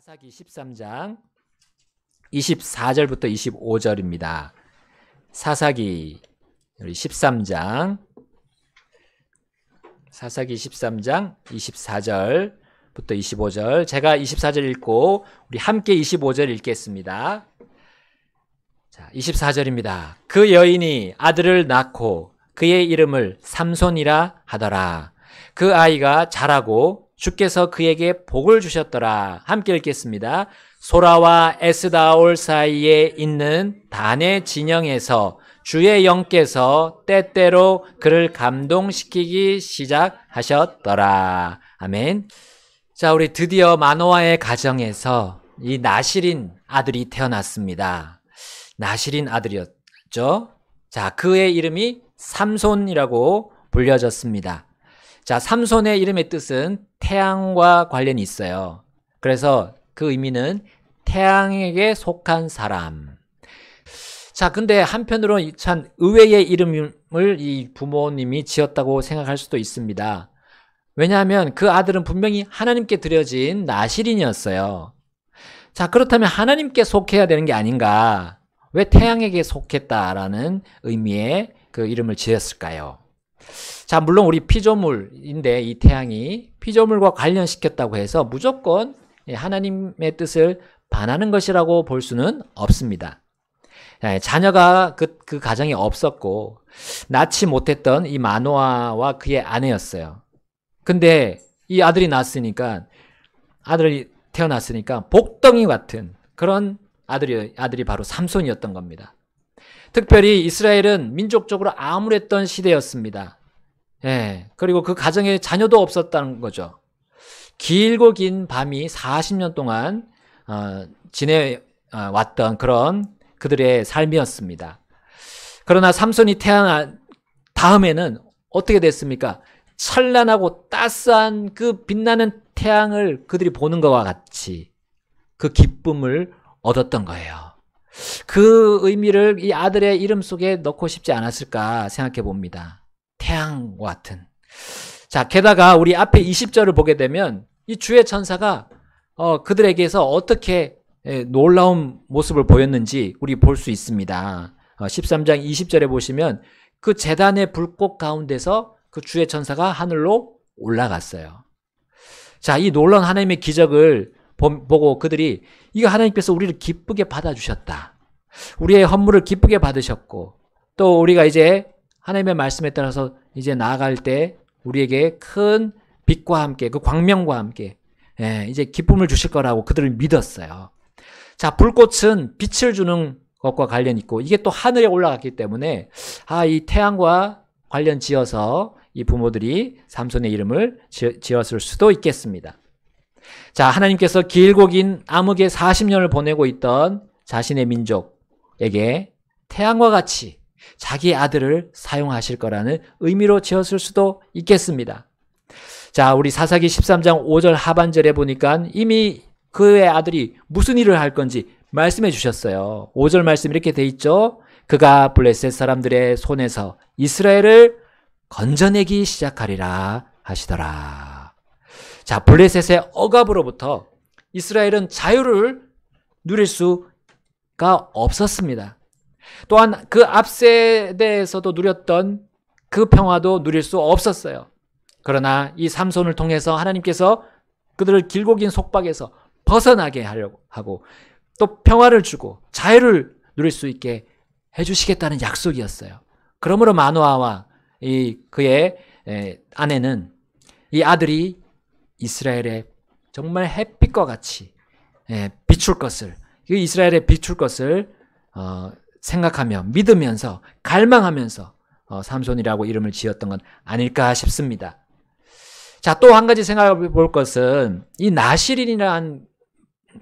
사사기 13장 24절부터 25절입니다. 사사기 13장 24절부터 25절, 제가 24절 읽고 우리 함께 25절 읽겠습니다. 자, 24절입니다. 그 여인이 아들을 낳고 그의 이름을 삼손이라 하더라. 그 아이가 자라고 주께서 그에게 복을 주셨더라. 함께 읽겠습니다. 소라와 에스다올 사이에 있는 단의 진영에서 주의 영께서 때때로 그를 감동시키기 시작하셨더라. 아멘. 자, 우리 드디어 마노아의 가정에서 이 나실인 아들이 태어났습니다. 나실인 아들이었죠. 자, 그의 이름이 삼손이라고 불려졌습니다. 자, 삼손의 이름의 뜻은 태양과 관련이 있어요. 그래서 그 의미는 태양에게 속한 사람. 자, 근데 한편으로 참 의외의 이름을 이 부모님이 지었다고 생각할 수도 있습니다. 왜냐하면 그 아들은 분명히 하나님께 드려진 나실인이었어요. 자, 그렇다면 하나님께 속해야 되는 게 아닌가? 왜 태양에게 속했다라는 의미의 그 이름을 지었을까요? 자, 물론 우리 피조물인데 이 태양이 피조물과 관련시켰다고 해서 무조건 하나님의 뜻을 반하는 것이라고 볼 수는 없습니다. 자녀가 그 가정이 없었고 낳지 못했던 이 마노아와 그의 아내였어요. 근데 이 아들이 태어났으니까 복덩이 같은 그런 아들이 바로 삼손이었던 겁니다. 특별히 이스라엘은 민족적으로 암울했던 시대였습니다. 예, 그리고 그 가정에 자녀도 없었다는 거죠. 길고 긴 밤이 40년 동안 지내왔던 그런 그들의 삶이었습니다. 그러나 삼손이 태어난 다음에는 어떻게 됐습니까? 찬란하고 따스한 그 빛나는 태양을 그들이 보는 것과 같이 그 기쁨을 얻었던 거예요. 그 의미를 이 아들의 이름 속에 넣고 싶지 않았을까 생각해 봅니다. 태양과 같은. 자, 게다가 우리 앞에 20절을 보게 되면 이 주의 천사가 그들에게서 어떻게 놀라운 모습을 보였는지 우리 볼 수 있습니다. 13장 20절에 보시면 그 제단의 불꽃 가운데서 그 주의 천사가 하늘로 올라갔어요. 자, 이 놀라운 하나님의 기적을 보고 그들이 이거 하나님께서 우리를 기쁘게 받아주셨다. 우리의 헌물을 기쁘게 받으셨고 또 우리가 이제 하나님의 말씀에 따라서 이제 나아갈 때 우리에게 큰 빛과 함께 그 광명과 함께 이제 기쁨을 주실 거라고 그들을 믿었어요. 자, 불꽃은 빛을 주는 것과 관련이 있고 이게 또 하늘에 올라갔기 때문에 이 태양과 관련 지어서 이 부모들이 삼손의 이름을 지었을 수도 있겠습니다. 자, 하나님께서 길고 긴 암흑의 40년을 보내고 있던 자신의 민족에게 태양과 같이 자기 아들을 사용하실 거라는 의미로 지었을 수도 있겠습니다. 자, 우리 사사기 13장 5절 하반절에 보니까 이미 그의 아들이 무슨 일을 할 건지 말씀해 주셨어요. 5절 말씀 이렇게 돼 있죠. 그가 블레셋 사람들의 손에서 이스라엘을 건져내기 시작하리라 하시더라. 자, 블레셋의 억압으로부터 이스라엘은 자유를 누릴 수가 없었습니다. 또한 그 앞세대에서도 누렸던 그 평화도 누릴 수 없었어요. 그러나 이 삼손을 통해서 하나님께서 그들을 길고 긴 속박에서 벗어나게 하려고 하고 또 평화를 주고 자유를 누릴 수 있게 해주시겠다는 약속이었어요. 그러므로 마노아와 그의 아내는 이 아들이 이스라엘의 정말 햇빛과 같이 비출 것을, 이스라엘의 비출 것을 생각하며 믿으면서 갈망하면서 삼손이라고 이름을 지었던 건 아닐까 싶습니다. 자, 또 한 가지 생각해 볼 것은 이 나실인이라는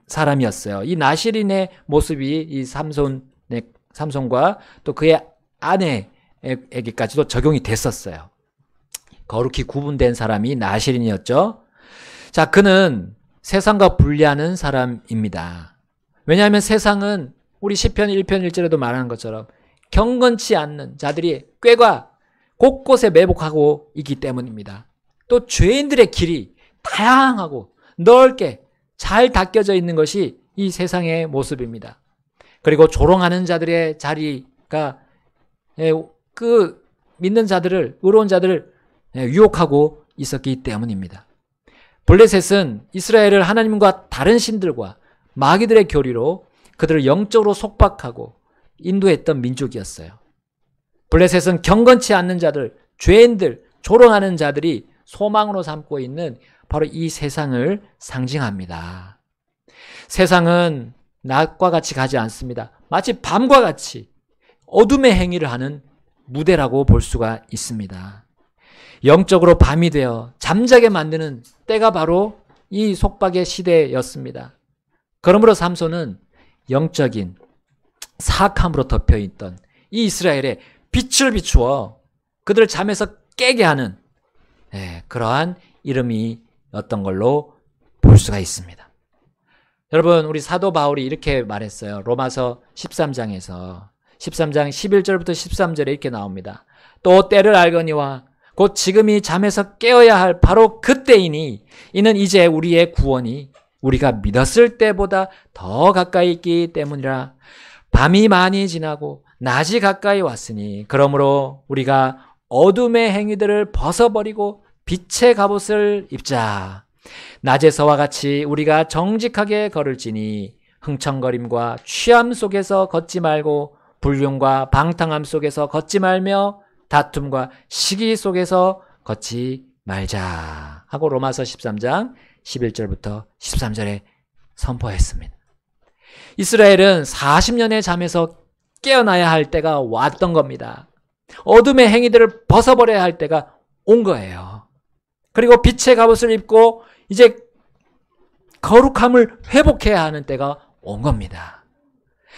사람이었어요. 이 나실인의 모습이 이 삼손과 또 그의 아내에게까지도 적용이 됐었어요. 거룩히 구분된 사람이 나실인이었죠. 자, 그는 세상과 분리하는 사람입니다. 왜냐하면 세상은 우리 시편 1편 1절에도 말하는 것처럼 경건치 않는 자들이 꾀가 곳곳에 매복하고 있기 때문입니다. 또 죄인들의 길이 다양하고 넓게 잘 닦여져 있는 것이 이 세상의 모습입니다. 그리고 조롱하는 자들의 자리가 그 믿는 자들을, 의로운 자들을 유혹하고 있었기 때문입니다. 블레셋은 이스라엘을 하나님과 다른 신들과 마귀들의 교리로 그들을 영적으로 속박하고 인도했던 민족이었어요. 블레셋은 경건치 않는 자들, 죄인들, 조롱하는 자들이 소망으로 삼고 있는 바로 이 세상을 상징합니다. 세상은 낮과 같이 가지 않습니다. 마치 밤과 같이 어둠의 행위를 하는 무대라고 볼 수가 있습니다. 영적으로 밤이 되어 잠자게 만드는 때가 바로 이 속박의 시대였습니다. 그러므로 삼손은 영적인 사악함으로 덮여있던 이 이스라엘에 빛을 비추어 그들을 잠에서 깨게 하는 그러한 이름이었던 걸로 볼 수가 있습니다. 여러분, 우리 사도 바울이 이렇게 말했어요. 로마서 13장에서 13장 11절부터 13절에 이렇게 나옵니다. 또 때를 알거니와 곧 지금이 잠에서 깨어야 할 바로 그때이니 이는 이제 우리의 구원이 우리가 믿었을 때보다 더 가까이 있기 때문이라. 밤이 많이 지나고 낮이 가까이 왔으니 그러므로 우리가 어둠의 행위들을 벗어버리고 빛의 갑옷을 입자. 낮에서와 같이 우리가 정직하게 걸을지니 흥청거림과 취함 속에서 걷지 말고 불륜과 방탕함 속에서 걷지 말며 다툼과 시기 속에서 걷지 말자 하고 로마서 13장 11절부터 13절에 선포했습니다. 이스라엘은 40년의 잠에서 깨어나야 할 때가 왔던 겁니다. 어둠의 행위들을 벗어버려야 할 때가 온 거예요. 그리고 빛의 갑옷을 입고 이제 거룩함을 회복해야 하는 때가 온 겁니다.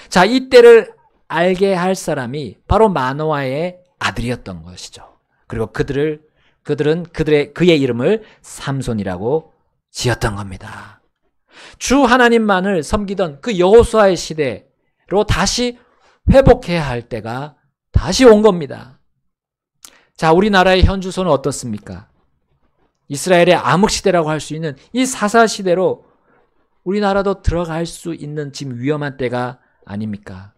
자, 이 때를 알게 할 사람이 바로 마노아의 아들이었던 것이죠. 그리고 그들은 그의 이름을 삼손이라고 지었던 겁니다. 주 하나님만을 섬기던 그 여호수아의 시대로 다시 회복해야 할 때가 다시 온 겁니다. 자, 우리나라의 현 주소는 어떻습니까? 이스라엘의 암흑시대라고 할 수 있는 이 사사시대로 우리나라도 들어갈 수 있는 지금 위험한 때가 아닙니까?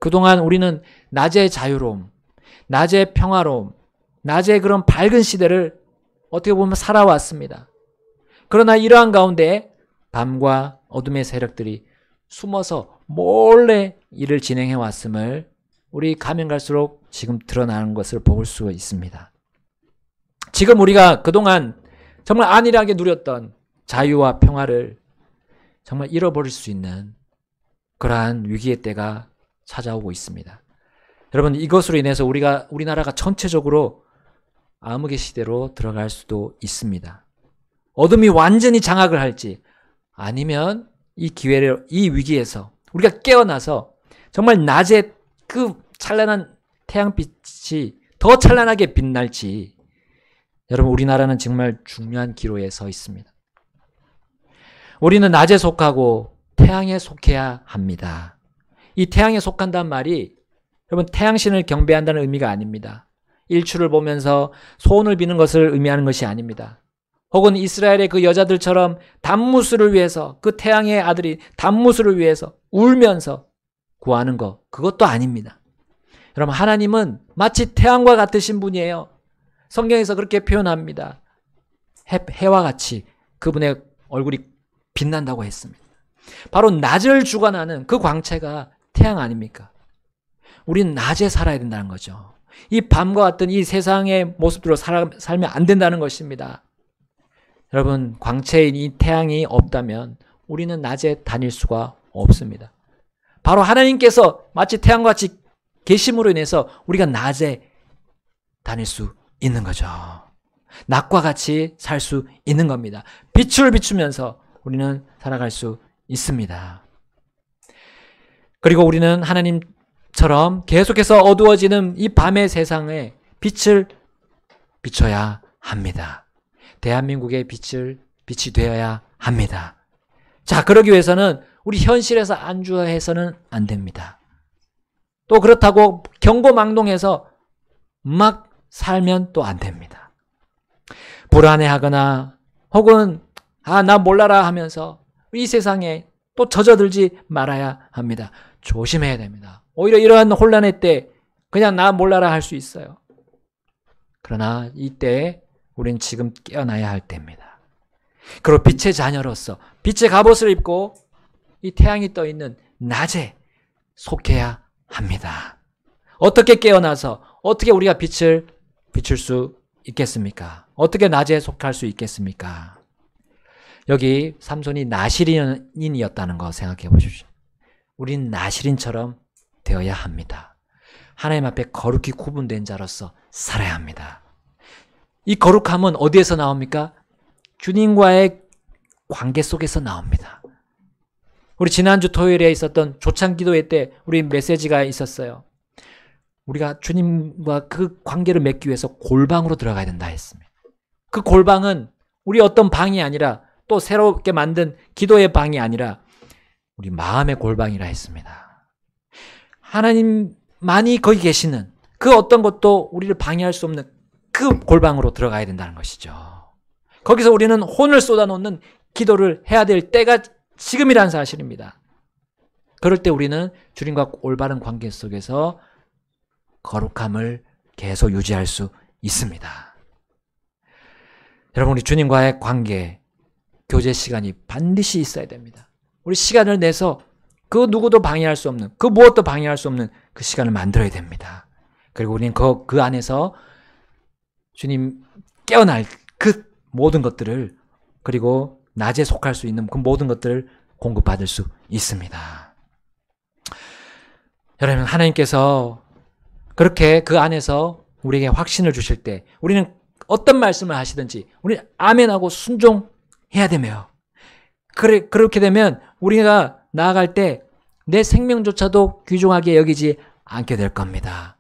그동안 우리는 낮의 자유로움, 낮의 평화로움, 낮의 그런 밝은 시대를 어떻게 보면 살아왔습니다. 그러나 이러한 가운데 밤과 어둠의 세력들이 숨어서 몰래 일을 진행해 왔음을 우리 가면 갈수록 지금 드러나는 것을 볼 수 있습니다. 지금 우리가 그동안 정말 안일하게 누렸던 자유와 평화를 정말 잃어버릴 수 있는 그러한 위기의 때가 찾아오고 있습니다. 여러분, 이것으로 인해서 우리나라가 전체적으로 암흑의 시대로 들어갈 수도 있습니다. 어둠이 완전히 장악을 할지 아니면 이 위기에서 우리가 깨어나서 정말 낮에 그 찬란한 태양빛이 더 찬란하게 빛날지, 여러분, 우리나라는 정말 중요한 기로에 서 있습니다. 우리는 낮에 속하고 태양에 속해야 합니다. 이 태양에 속한다는 말이 여러분 태양신을 경배한다는 의미가 아닙니다. 일출을 보면서 소원을 비는 것을 의미하는 것이 아닙니다. 혹은 이스라엘의 그 여자들처럼 단무스를 위해서, 그 태양의 아들이 단무스를 위해서 울면서 구하는 것, 그것도 아닙니다. 여러분, 하나님은 마치 태양과 같으신 분이에요. 성경에서 그렇게 표현합니다. 해와 같이 그분의 얼굴이 빛난다고 했습니다. 바로 낮을 주관하는 그 광채가 태양 아닙니까? 우리는 낮에 살아야 된다는 거죠. 이 밤과 같은 이 세상의 모습대로 살면 안 된다는 것입니다. 여러분, 광채인 이 태양이 없다면 우리는 낮에 다닐 수가 없습니다. 바로 하나님께서 마치 태양과 같이 계심으로 인해서 우리가 낮에 다닐 수 있는 거죠. 낮과 같이 살 수 있는 겁니다. 빛을 비추면서 우리는 살아갈 수 있습니다. 그리고 우리는 하나님처럼 계속해서 어두워지는 이 밤의 세상에 빛을 비춰야 합니다. 대한민국의 빛이 되어야 합니다. 자, 그러기 위해서는 우리 현실에서 안주해서는 안 됩니다. 또 그렇다고 경고망동해서 막 살면 또 안 됩니다. 불안해하거나 혹은 나 몰라라 하면서 이 세상에 또 젖어들지 말아야 합니다. 조심해야 됩니다. 오히려 이러한 혼란의 때 그냥 나 몰라라 할 수 있어요. 그러나 이때 우리는 지금 깨어나야 할 때입니다. 그리고 빛의 자녀로서 빛의 갑옷을 입고 이 태양이 떠 있는 낮에 속해야 합니다. 어떻게 깨어나서 어떻게 우리가 빛을 비출 수 있겠습니까? 어떻게 낮에 속할 수 있겠습니까? 여기 삼손이 나시린이었다는 거 생각해 보십시오. 우린 나시린처럼 되어야 합니다. 하나님 앞에 거룩히 구분된 자로서 살아야 합니다. 이 거룩함은 어디에서 나옵니까? 주님과의 관계 속에서 나옵니다. 우리 지난주 토요일에 있었던 조창기도회 때 우리 메시지가 있었어요. 우리가 주님과 그 관계를 맺기 위해서 골방으로 들어가야 된다 했습니다. 그 골방은 우리 어떤 방이 아니라 또 새롭게 만든 기도의 방이 아니라 우리 마음의 골방이라 했습니다. 하나님만이 거기 계시는 그 어떤 것도 우리를 방해할 수 없는 그 골방으로 들어가야 된다는 것이죠. 거기서 우리는 혼을 쏟아놓는 기도를 해야 될 때가 지금이라는 사실입니다. 그럴 때 우리는 주님과 올바른 관계 속에서 거룩함을 계속 유지할 수 있습니다. 여러분, 우리 주님과의 관계, 교제 시간이 반드시 있어야 됩니다. 우리 시간을 내서 그 누구도 방해할 수 없는, 그 무엇도 방해할 수 없는 그 시간을 만들어야 됩니다. 그리고 우리는 그 안에서 주님 깨어날 그 모든 것들을, 그리고 낮에 속할 수 있는 그 모든 것들을 공급받을 수 있습니다. 여러분, 하나님께서 그렇게 그 안에서 우리에게 확신을 주실 때 우리는 어떤 말씀을 하시든지 우리는 아멘하고 순종해야 되며, 그렇게 되면 우리가 나아갈 때 내 생명조차도 귀중하게 여기지 않게 될 겁니다.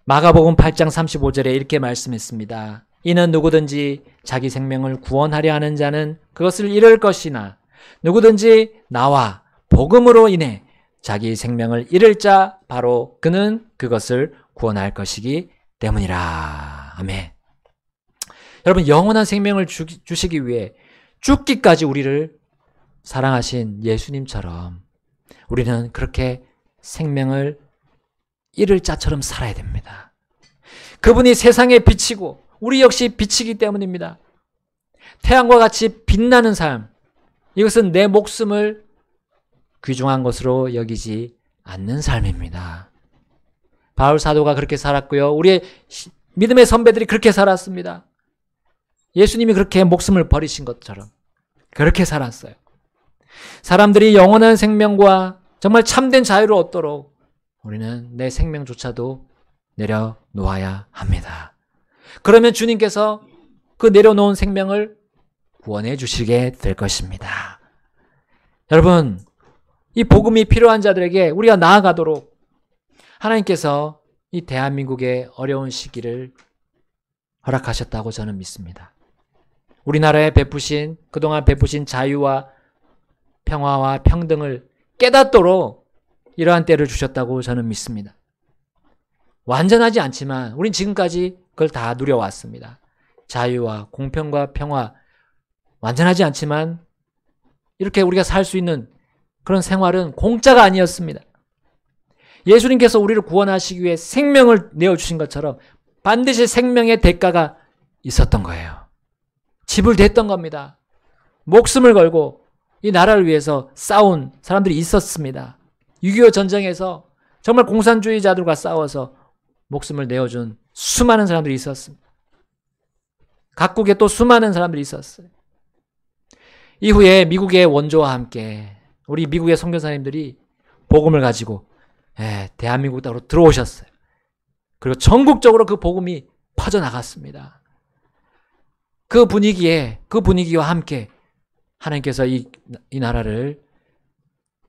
마가복음 8장 35절에 이렇게 말씀했습니다. 이는 누구든지 자기 생명을 구원하려 하는 자는 그것을 잃을 것이나 누구든지 나와 복음으로 인해 자기 생명을 잃을 자 바로 그는 그것을 구원할 것이기 때문이라. 아멘. 여러분, 영원한 생명을 주시기 위해 죽기까지 우리를 사랑하신 예수님처럼 우리는 그렇게 생명을 잃을 자처럼 살아야 됩니다. 그분이 세상에 비치고 우리 역시 비치기 때문입니다. 태양과 같이 빛나는 삶, 이것은 내 목숨을 귀중한 것으로 여기지 않는 삶입니다. 바울 사도가 그렇게 살았고요. 우리의 믿음의 선배들이 그렇게 살았습니다. 예수님이 그렇게 목숨을 버리신 것처럼 그렇게 살았어요. 사람들이 영원한 생명과 정말 참된 자유를 얻도록 우리는 내 생명조차도 내려놓아야 합니다. 그러면 주님께서 그 내려놓은 생명을 구원해 주시게 될 것입니다. 여러분, 이 복음이 필요한 자들에게 우리가 나아가도록 하나님께서 이 대한민국의 어려운 시기를 허락하셨다고 저는 믿습니다. 우리나라에 그동안 베푸신 자유와 평화와 평등을 깨닫도록 이러한 때를 주셨다고 저는 믿습니다. 완전하지 않지만 우린 지금까지 그걸 다 누려왔습니다. 자유와 공평과 평화, 완전하지 않지만 이렇게 우리가 살 수 있는 그런 생활은 공짜가 아니었습니다. 예수님께서 우리를 구원하시기 위해 생명을 내어주신 것처럼 반드시 생명의 대가가 있었던 거예요. 지불됐던 겁니다. 목숨을 걸고 이 나라를 위해서 싸운 사람들이 있었습니다. 6.25 전쟁에서 정말 공산주의자들과 싸워서 목숨을 내어준 수많은 사람들이 있었습니다. 각국에 또 수많은 사람들이 있었어요. 이후에 미국의 원조와 함께 우리 미국의 선교사님들이 복음을 가지고 대한민국 땅으로 들어오셨어요. 그리고 전국적으로 그 복음이 퍼져나갔습니다. 그 분위기와 함께 하나님께서 이 나라를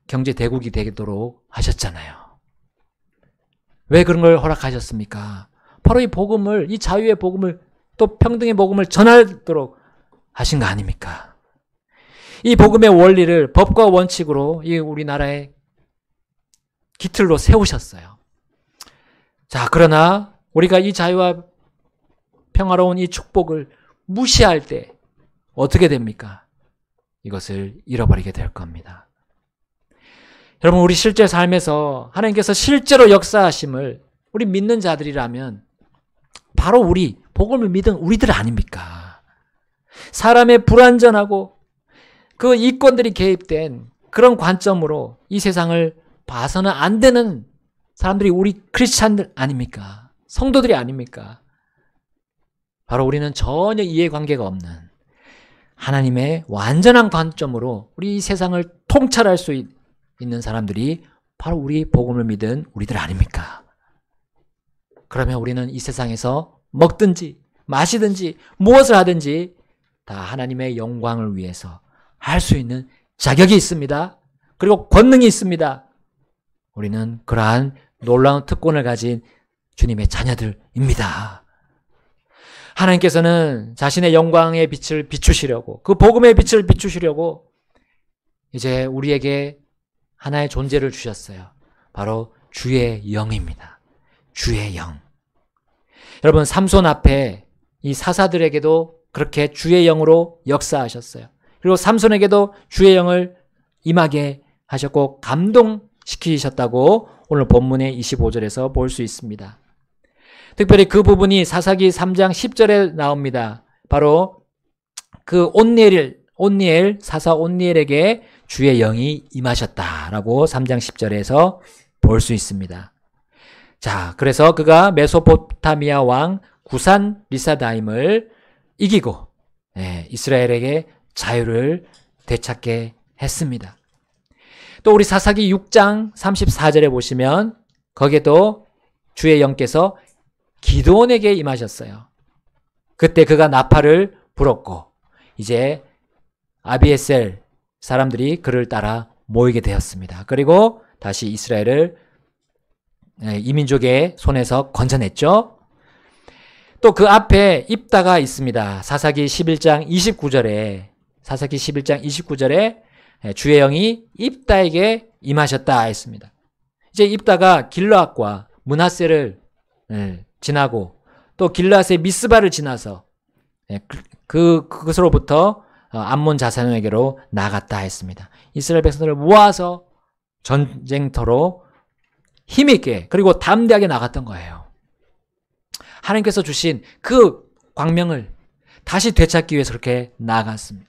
경제 대국이 되도록 하셨잖아요. 왜 그런 걸 허락하셨습니까? 바로 이 복음을, 이 자유의 복음을, 또 평등의 복음을 전하도록 하신 거 아닙니까? 이 복음의 원리를 법과 원칙으로 이 우리나라의 기틀로 세우셨어요. 자, 그러나 우리가 이 자유와 평화로운 이 축복을 무시할 때 어떻게 됩니까? 이것을 잃어버리게 될 겁니다. 여러분, 우리 실제 삶에서 하나님께서 실제로 역사하심을 우리 믿는 자들이라면 바로 우리, 복음을 믿은 우리들 아닙니까? 사람의 불완전하고 그 이권들이 개입된 그런 관점으로 이 세상을 봐서는 안 되는 사람들이 우리 크리스찬들 아닙니까? 성도들이 아닙니까? 바로 우리는 전혀 이해관계가 없는 하나님의 완전한 관점으로 우리 이 세상을 통찰할 수 있는 사람들이 바로 우리 복음을 믿은 우리들 아닙니까? 그러면 우리는 이 세상에서 먹든지 마시든지 무엇을 하든지 다 하나님의 영광을 위해서 할 수 있는 자격이 있습니다. 그리고 권능이 있습니다. 우리는 그러한 놀라운 특권을 가진 주님의 자녀들입니다. 하나님께서는 자신의 영광의 빛을 비추시려고, 그 복음의 빛을 비추시려고 이제 우리에게 하나의 존재를 주셨어요. 바로 주의 영입니다. 주의 영. 여러분, 삼손 앞에 이 사사들에게도 그렇게 주의 영으로 역사하셨어요. 그리고 삼손에게도 주의 영을 임하게 하셨고 감동시키셨다고 오늘 본문의 25절에서 볼 수 있습니다. 특별히 그 부분이 사사기 3장 10절에 나옵니다. 바로 그 온니엘, 사사 온니엘에게 주의 영이 임하셨다라고 3장 10절에서 볼 수 있습니다. 자, 그래서 그가 메소포타미아 왕 구산 리사다임을 이기고 이스라엘에게 자유를 되찾게 했습니다. 또 우리 사사기 6장 34절에 보시면 거기에도 주의 영께서 기드온에게 임하셨어요. 그때 그가 나팔을 불었고 이제 아비에셀 사람들이 그를 따라 모이게 되었습니다. 그리고 다시 이스라엘을 이민족의 손에서 건져냈죠. 또 그 앞에 입다가 있습니다. 사사기 11장 29절에 주의 영이 입다에게 임하셨다 했습니다. 이제 입다가 길르앗과 므낫세를 지나고 또 길르앗의 미스바를 지나서 그것으로부터 암몬 자손에게로 나갔다 했습니다. 이스라엘 백성들을 모아서 전쟁터로 힘있게 그리고 담대하게 나갔던 거예요. 하나님께서 주신 그 광명을 다시 되찾기 위해서 그렇게 나아갔습니다.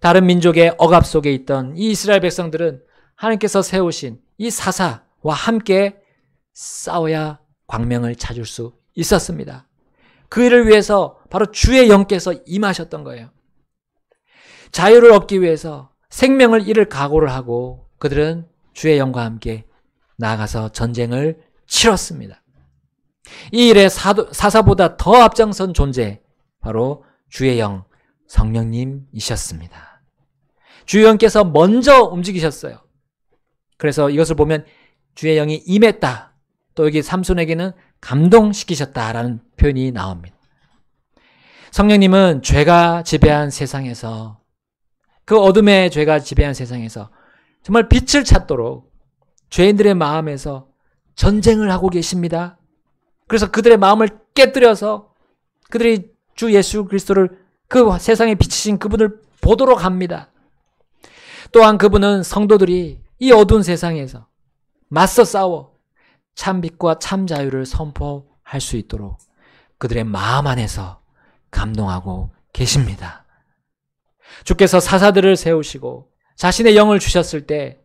다른 민족의 억압 속에 있던 이 이스라엘 백성들은 하나님께서 세우신 이 사사와 함께 싸워야 광명을 찾을 수 있었습니다. 그 일을 위해서 바로 주의 영께서 임하셨던 거예요. 자유를 얻기 위해서 생명을 잃을 각오를 하고 그들은 주의 영과 함께 나아가서 전쟁을 치렀습니다. 이 일에 사사보다 더 앞장선 존재, 바로 주의 영, 성령님이셨습니다. 주의 영께서 먼저 움직이셨어요. 그래서 이것을 보면 주의 영이 임했다. 또 여기 삼손에게는 감동시키셨다라는 표현이 나옵니다. 성령님은 죄가 지배한 세상에서, 그 어둠의 죄가 지배한 세상에서 정말 빛을 찾도록 죄인들의 마음에서 전쟁을 하고 계십니다. 그래서 그들의 마음을 깨뜨려서 그들이 주 예수 그리스도를, 그 세상에 비치신 그분을 보도록 합니다. 또한 그분은 성도들이 이 어두운 세상에서 맞서 싸워 참 빛과 참 자유를 선포할 수 있도록 그들의 마음 안에서 감동하고 계십니다. 주께서 사사들을 세우시고 자신의 영을 주셨을 때,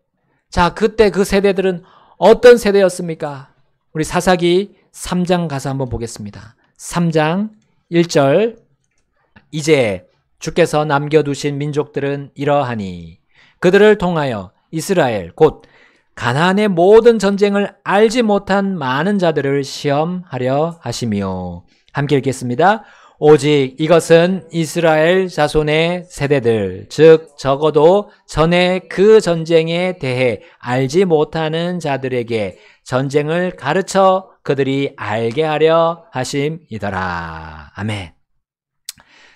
자, 그때 그 세대들은 어떤 세대였습니까? 우리 사사기 3장 가서 한번 보겠습니다. 3장 1절, 이제 주께서 남겨두신 민족들은 이러하니 그들을 통하여 이스라엘 곧 가나안의 모든 전쟁을 알지 못한 많은 자들을 시험하려 하시며, 함께 읽겠습니다. 오직 이것은 이스라엘 자손의 세대들, 즉 적어도 전에 그 전쟁에 대해 알지 못하는 자들에게 전쟁을 가르쳐 그들이 알게 하려 하심이더라. 아멘.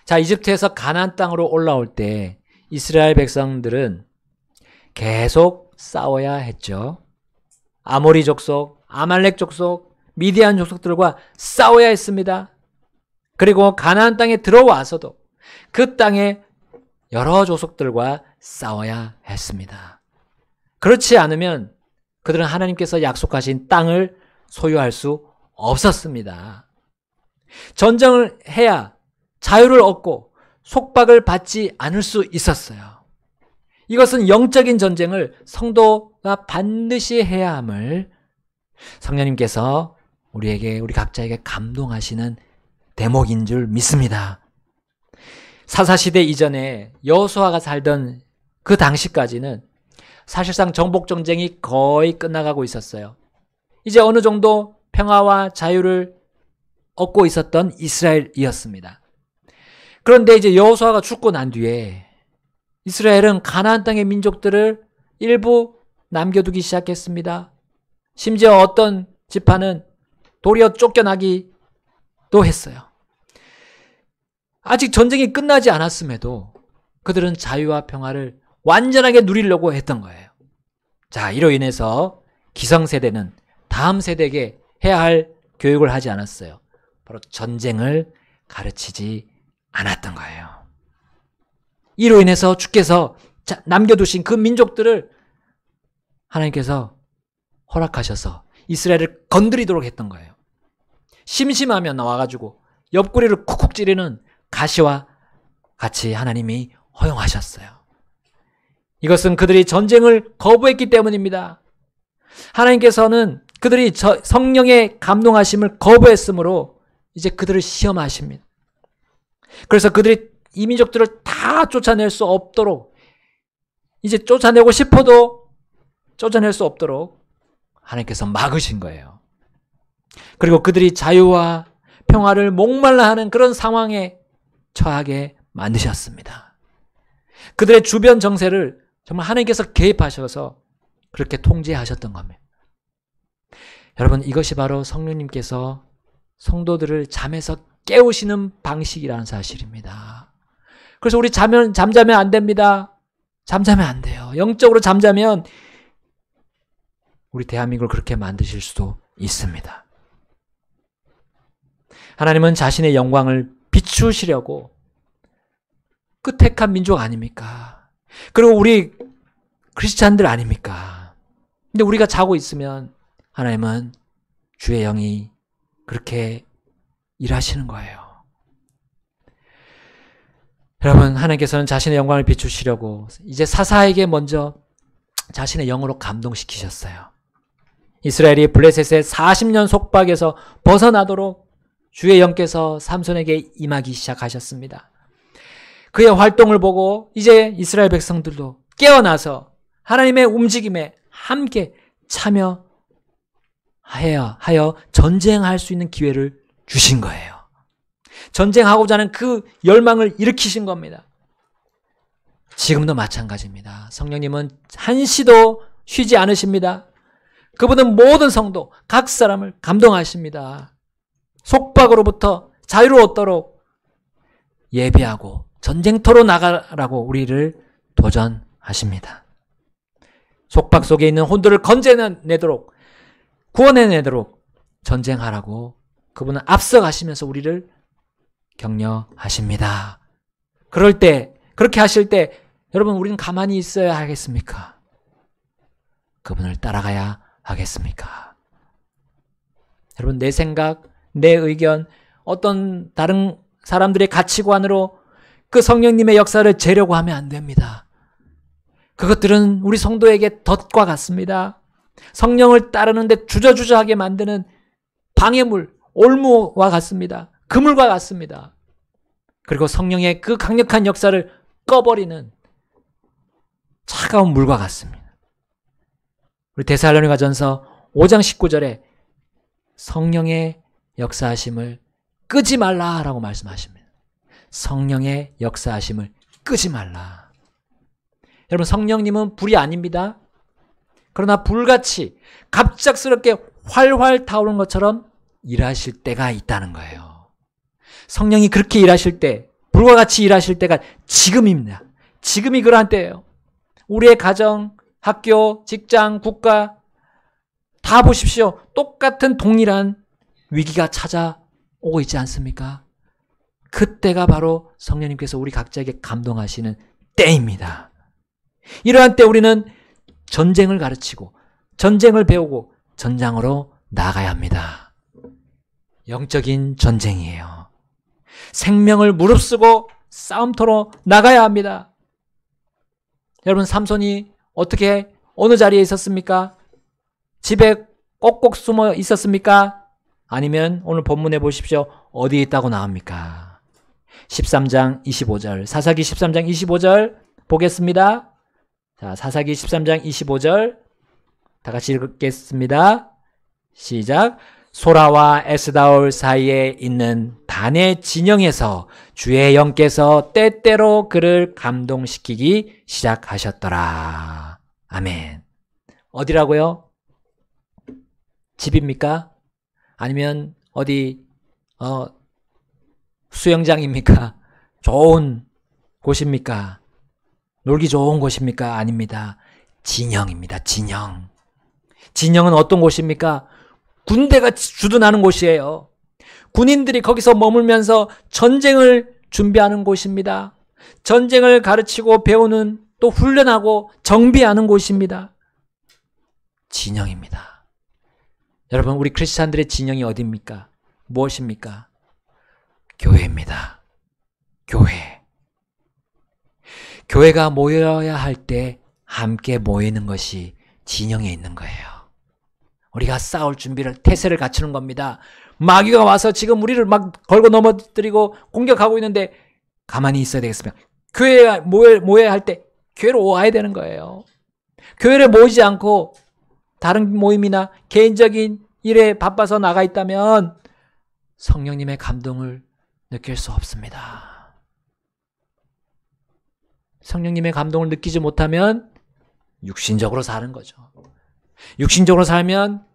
자, 이집트에서 가나안 땅으로 올라올 때 이스라엘 백성들은 계속 싸워야 했죠. 아모리 족속, 아말렉 족속, 미디안 족속들과 싸워야 했습니다. 그리고 가나안 땅에 들어와서도 그 땅에 여러 족속들과 싸워야 했습니다. 그렇지 않으면 그들은 하나님께서 약속하신 땅을 소유할 수 없었습니다. 전쟁을 해야 자유를 얻고 속박을 받지 않을 수 있었어요. 이것은 영적인 전쟁을 성도가 반드시 해야 함을 성령님께서 우리 각자에게 감동하시는 대목인 줄 믿습니다. 사사시대 이전에 여호수아가 살던 그 당시까지는 사실상 정복전쟁이 거의 끝나가고 있었어요. 이제 어느 정도 평화와 자유를 얻고 있었던 이스라엘이었습니다. 그런데 이제 여호수아가 죽고 난 뒤에 이스라엘은 가나안 땅의 민족들을 일부 남겨두기 시작했습니다. 심지어 어떤 지파는 도리어 쫓겨나기도 했어요. 아직 전쟁이 끝나지 않았음에도 그들은 자유와 평화를 완전하게 누리려고 했던 거예요. 자, 이로 인해서 기성세대는 다음 세대에게 해야 할 교육을 하지 않았어요. 바로 전쟁을 가르치지 않았던 거예요. 이로 인해서 주께서 남겨두신 그 민족들을 하나님께서 허락하셔서 이스라엘을 건드리도록 했던 거예요. 심심하면 나와가지고 옆구리를 쿡쿡 찌르는 가시와 같이 하나님이 허용하셨어요. 이것은 그들이 전쟁을 거부했기 때문입니다. 하나님께서는 그들이 성령의 감동하심을 거부했으므로 이제 그들을 시험하십니다. 그래서 그들이 이 민족들을 다 쫓아낼 수 없도록, 이제 쫓아내고 싶어도 쫓아낼 수 없도록 하나님께서 막으신 거예요. 그리고 그들이 자유와 평화를 목말라 하는 그런 상황에 처하게 만드셨습니다. 그들의 주변 정세를 정말 하나님께서 개입하셔서 그렇게 통제하셨던 겁니다. 여러분, 이것이 바로 성령님께서 성도들을 잠에서 깨우시는 방식이라는 사실입니다. 그래서 우리 잠자면 안 됩니다. 잠자면 안 돼요. 영적으로 잠자면 우리 대한민국을 그렇게 만드실 수도 있습니다. 하나님은 자신의 영광을 비추시려고 그 택한 민족 아닙니까? 그리고 우리 크리스찬들 아닙니까? 근데 우리가 자고 있으면 하나님은 주의 영이 그렇게 일하시는 거예요. 여러분, 하나님께서는 자신의 영광을 비추시려고 이제 사사에게 먼저 자신의 영으로 감동시키셨어요. 이스라엘이 블레셋의 40년 속박에서 벗어나도록 주의 영께서 삼손에게 임하기 시작하셨습니다. 그의 활동을 보고 이제 이스라엘 백성들도 깨어나서 하나님의 움직임에 함께 참여하여 전쟁할 수 있는 기회를 주신 거예요. 전쟁하고자 하는 그 열망을 일으키신 겁니다. 지금도 마찬가지입니다. 성령님은 한시도 쉬지 않으십니다. 그분은 모든 성도, 각 사람을 감동하십니다. 속박으로부터 자유를 얻도록 예배하고 전쟁터로 나가라고 우리를 도전하십니다. 속박 속에 있는 혼들을 건져내도록, 구원해내도록 전쟁하라고 그분은 앞서가시면서 우리를 격려하십니다. 그럴 때, 그렇게 하실 때 여러분, 우리는 가만히 있어야 하겠습니까? 그분을 따라가야 하겠습니까? 여러분, 내 생각, 내 의견, 어떤 다른 사람들의 가치관으로 그 성령님의 역사를 재려고 하면 안 됩니다. 그것들은 우리 성도에게 덫과 같습니다. 성령을 따르는데 주저주저하게 만드는 방해물, 올무와 같습니다. 그물과 같습니다. 그리고 성령의 그 강력한 역사를 꺼버리는 차가운 물과 같습니다. 우리 데살로니가전서 5장 19절에 성령의 역사하심을 끄지 말라라고 말씀하십니다. 성령의 역사하심을 끄지 말라. 여러분, 성령님은 불이 아닙니다. 그러나 불같이 갑작스럽게 활활 타오르는 것처럼 일하실 때가 있다는 거예요. 성령이 그렇게 일하실 때, 불과 같이 일하실 때가 지금입니다. 지금이 그러한 때예요. 우리의 가정, 학교, 직장, 국가 다 보십시오. 똑같은 동일한 위기가 찾아오고 있지 않습니까? 그때가 바로 성령님께서 우리 각자에게 감동하시는 때입니다. 이러한 때 우리는 전쟁을 가르치고 전쟁을 배우고 전장으로 나가야 합니다. 영적인 전쟁이에요. 생명을 무릅쓰고 싸움터로 나가야 합니다. 여러분, 삼손이 어떻게 어느 자리에 있었습니까? 집에 꼭꼭 숨어 있었습니까? 아니면 오늘 본문에 보십시오. 어디에 있다고 나옵니까? 13장 25절, 사사기 13장 25절 보겠습니다. 자, 사사기 13장 25절 다 같이 읽겠습니다. 시작. 소라와 에스다올 사이에 있는 단의 진영에서 주의 영께서 때때로 그를 감동시키기 시작하셨더라. 아멘. 어디라고요? 집입니까? 아니면 어디 수영장입니까? 좋은 곳입니까? 놀기 좋은 곳입니까? 아닙니다. 진영입니다. 진영. 진영은 어떤 곳입니까? 군대가 주둔하는 곳이에요. 군인들이 거기서 머물면서 전쟁을 준비하는 곳입니다. 전쟁을 가르치고 배우는, 또 훈련하고 정비하는 곳입니다. 진영입니다. 여러분, 우리 크리스찬들의 진영이 어디입니까? 무엇입니까? 교회입니다. 교회. 교회가 모여야 할 때 함께 모이는 것이 진영에 있는 거예요. 우리가 싸울 준비를, 태세를 갖추는 겁니다. 마귀가 와서 지금 우리를 막 걸고 넘어뜨리고 공격하고 있는데 가만히 있어야 되겠습니까? 교회에 모여야 할 때 교회로 와야 되는 거예요. 교회를 모이지 않고 다른 모임이나 개인적인 일에 바빠서 나가 있다면 성령님의 감동을 느낄 수 없습니다. 성령님의 감동을 느끼지 못하면 육신적으로 사는 거죠. 육신적으로 살면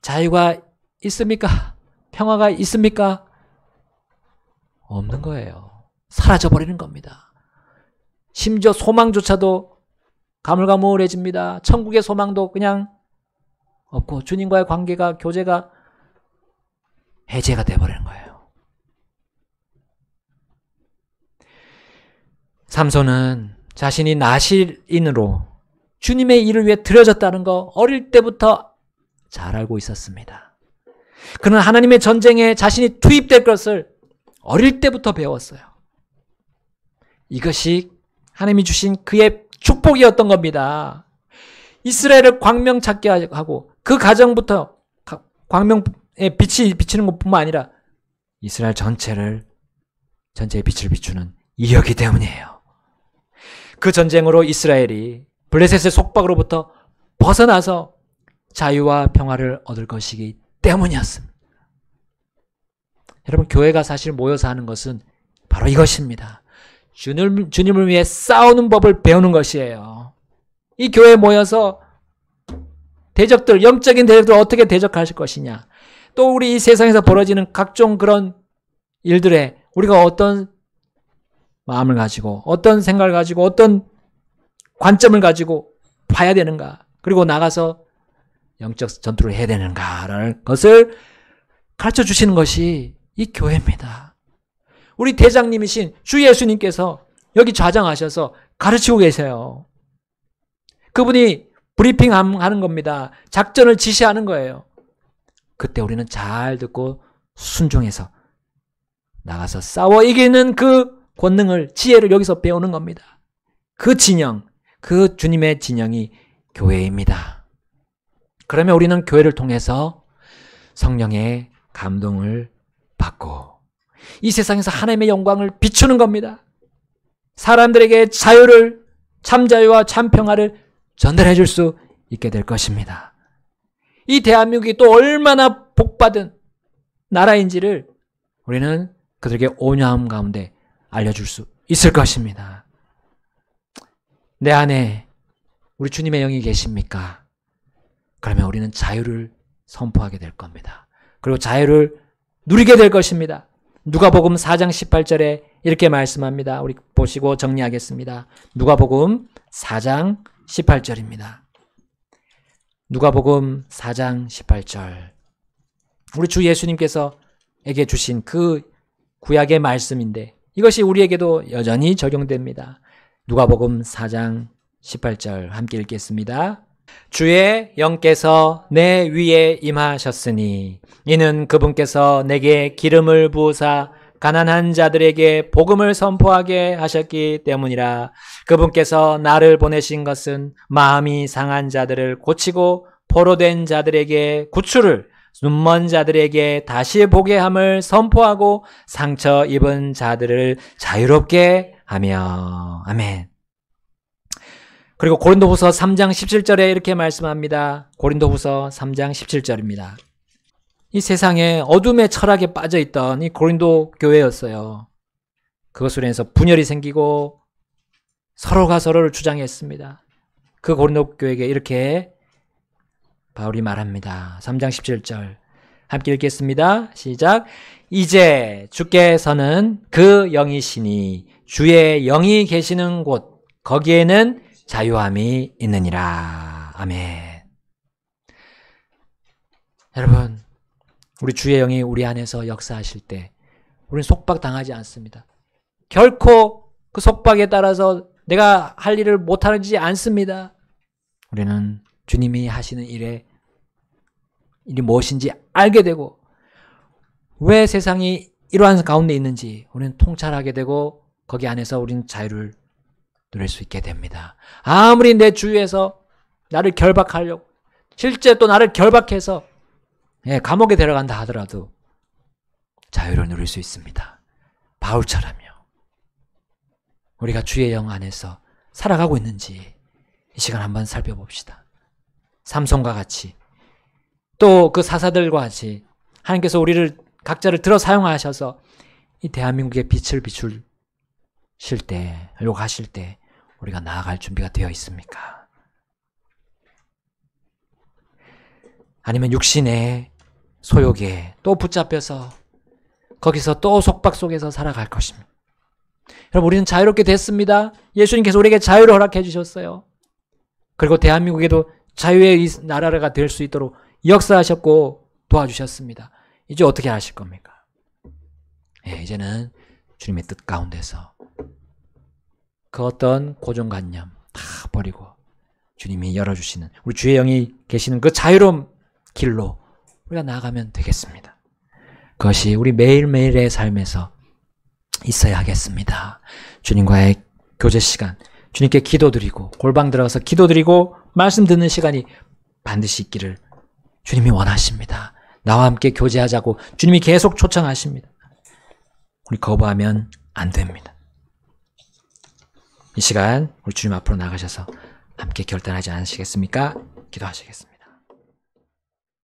자유가 있습니까? 평화가 있습니까? 없는 거예요. 사라져버리는 겁니다. 심지어 소망조차도 가물가물해집니다. 천국의 소망도 그냥 없고 주님과의 관계가, 교제가 해제가 돼버리는 거예요. 삼손은 자신이 나실인으로 주님의 일을 위해 드려졌다는 거 어릴 때부터 잘 알고 있었습니다. 그는 하나님의 전쟁에 자신이 투입될 것을 어릴 때부터 배웠어요. 이것이 하나님이 주신 그의 축복이었던 겁니다. 이스라엘을 광명 찾게 하고 그 가정부터 광명의 빛이 비치는 것뿐만 아니라 이스라엘 전체의 빛을 비추는 이였기 때문이에요. 그 전쟁으로 이스라엘이 블레셋의 속박으로부터 벗어나서 자유와 평화를 얻을 것이기 때문이었습니다. 여러분, 교회가 사실 모여서 하는 것은 바로 이것입니다. 주님을 위해 싸우는 법을 배우는 것이에요. 이 교회에 모여서 대적들, 영적인 대적들을 어떻게 대적하실 것이냐, 또 우리 이 세상에서 벌어지는 각종 그런 일들에 우리가 어떤 마음을 가지고, 어떤 생각을 가지고, 어떤 관점을 가지고 봐야 되는가, 그리고 나가서 영적 전투를 해야 되는가라는 것을 가르쳐 주시는 것이 이 교회입니다. 우리 대장님이신 주 예수님께서 여기 좌장하셔서 가르치고 계세요. 그분이 브리핑하는 겁니다. 작전을 지시하는 거예요. 그때 우리는 잘 듣고 순종해서 나가서 싸워 이기는 그 권능을, 지혜를 여기서 배우는 겁니다. 그 진영, 그 주님의 진영이 교회입니다. 그러면 우리는 교회를 통해서 성령의 감동을 받고 이 세상에서 하나님의 영광을 비추는 겁니다. 사람들에게 자유를, 참자유와 참평화를 전달해 줄 수 있게 될 것입니다. 이 대한민국이 또 얼마나 복받은 나라인지를 우리는 그들에게 온유함 가운데 알려줄 수 있을 것입니다. 내 안에 우리 주님의 영이 계십니까? 그러면 우리는 자유를 선포하게 될 겁니다. 그리고 자유를 누리게 될 것입니다. 누가복음 4장 18절에 이렇게 말씀합니다. 우리 보시고 정리하겠습니다. 누가복음 4장 18절입니다. 누가복음 4장 18절. 우리 주 예수님께서에게 주신 그 구약의 말씀인데 이것이 우리에게도 여전히 적용됩니다. 누가복음 4장 18절 함께 읽겠습니다. 주의 영께서 내 위에 임하셨으니 이는 그분께서 내게 기름을 부으사 가난한 자들에게 복음을 선포하게 하셨기 때문이라. 그분께서 나를 보내신 것은 마음이 상한 자들을 고치고 포로된 자들에게 구출을, 눈먼 자들에게 다시 보게 함을 선포하고 상처 입은 자들을 자유롭게 하며. 아멘. 그리고 고린도후서 3장 17절에 이렇게 말씀합니다. 고린도후서 3장 17절입니다. 이 세상에 어둠의 철학에 빠져있던 이 고린도 교회였어요. 그것으로 인해서 분열이 생기고 서로가 서로를 주장했습니다. 그 고린도 교회에게 이렇게 바울이 말합니다. 3장 17절 함께 읽겠습니다. 시작. 이제 주께서는 그 영이시니 주의 영이 계시는 곳 거기에는 자유함이 있느니라. 아멘. 여러분, 우리 주의 영이 우리 안에서 역사하실 때 우리는 속박당하지 않습니다. 결코 그 속박에 따라서 내가 할 일을 못하지 않습니다. 우리는 주님이 하시는 일이 무엇인지 알게 되고 왜 세상이 이러한 가운데 있는지 우리는 통찰하게 되고 거기 안에서 우리는 자유를 누릴 수 있게 됩니다. 아무리 내 주위에서 나를 결박하려고 실제 또 나를 결박해서 감옥에 데려간다 하더라도 자유를 누릴 수 있습니다. 바울처럼요. 우리가 주의 영 안에서 살아가고 있는지 이 시간 한번 살펴봅시다. 삼손과 같이 또 그 사사들과 같이 하나님께서 우리를 각자를 들어 사용하셔서 이 대한민국의 빛을 비추실 때, 하실 때 우리가 나아갈 준비가 되어 있습니까? 아니면 육신의 소욕에 또 붙잡혀서 거기서 또 속박 속에서 살아갈 것입니다. 여러분, 우리는 자유롭게 됐습니다. 예수님께서 우리에게 자유를 허락해 주셨어요. 그리고 대한민국에도 자유의 나라가 될 수 있도록 역사하셨고 도와주셨습니다. 이제 어떻게 하실 겁니까? 이제는 주님의 뜻 가운데서 그 어떤 고정관념 다 버리고 주님이 열어주시는 우리 주의 영이 계시는 그 자유로운 길로 우리가 나아가면 되겠습니다. 그것이 우리 매일매일의 삶에서 있어야 하겠습니다. 주님과의 교제 시간, 주님께 기도드리고 골방 들어가서 기도드리고 말씀 듣는 시간이 반드시 있기를 주님이 원하십니다. 나와 함께 교제하자고 주님이 계속 초청하십니다. 우리 거부하면 안 됩니다. 이 시간 우리 주님 앞으로 나가셔서 함께 결단하지 않으시겠습니까? 기도하시겠습니다.